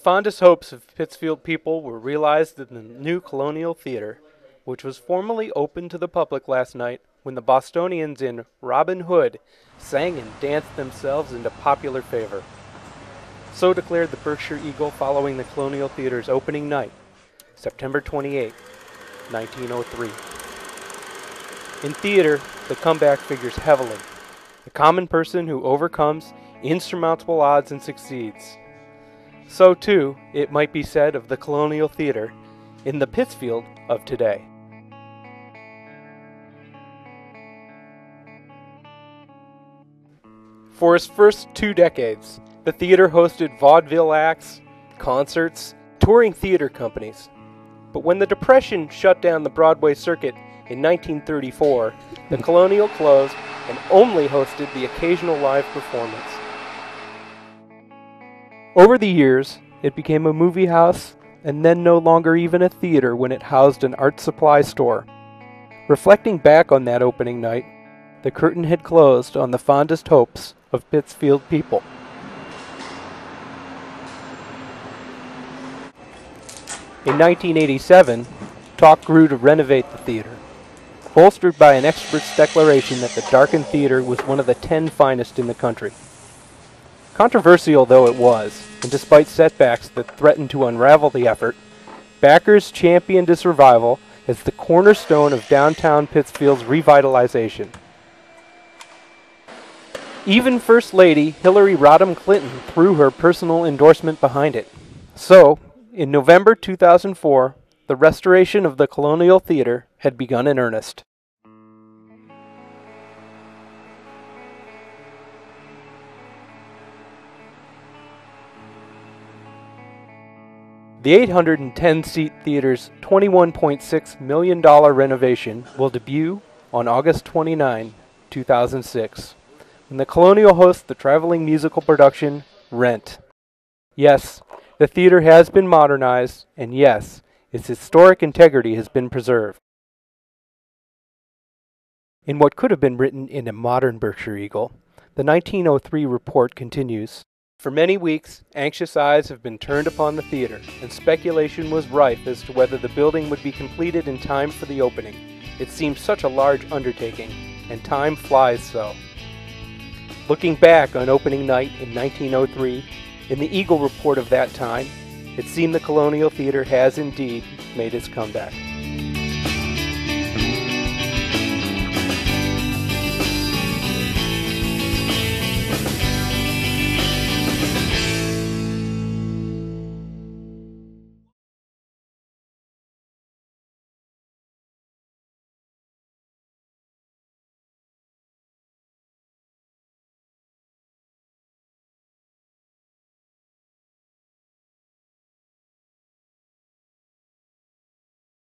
fondest hopes of Pittsfield people were realized in the new Colonial Theatre, which was formally opened to the public last night when the Bostonians in Robin Hood sang and danced themselves into popular favor. So declared the Berkshire Eagle following the Colonial Theatre's opening night, September 28, 1903. In theater, the comeback figures heavily. The common person who overcomes insurmountable odds and succeeds. So too, it might be said of the Colonial Theatre in the Pittsfield of today. For its first 2 decades, the theater hosted vaudeville acts, concerts, touring theater companies. But when the Depression shut down the Broadway circuit in 1934, the Colonial closed and only hosted the occasional live performance. Over the years, it became a movie house and then no longer even a theater when it housed an art supply store. Reflecting back on that opening night, the curtain had closed on the fondest hopes of Pittsfield people. In 1987, talk grew to renovate the theater, bolstered by an expert's declaration that the darkened theater was one of the 10 finest in the country. Controversial though it was, and despite setbacks that threatened to unravel the effort, backers championed its revival as the cornerstone of downtown Pittsfield's revitalization. Even First Lady Hillary Rodham Clinton threw her personal endorsement behind it. So, in November 2004, the restoration of the Colonial Theatre had begun in earnest. The 810-seat theater's $21.6 million renovation will debut on August 29, 2006, when the Colonial hosts the traveling musical production, Rent. Yes, the theater has been modernized, and yes, its historic integrity has been preserved. In what could have been written in a modern Berkshire Eagle, the 1903 report continues. For many weeks, anxious eyes have been turned upon the theater, and speculation was rife as to whether the building would be completed in time for the opening. It seemed such a large undertaking, and time flies so. Looking back on opening night in 1903, in the Eagle report of that time, it seemed the Colonial Theatre has indeed made its comeback.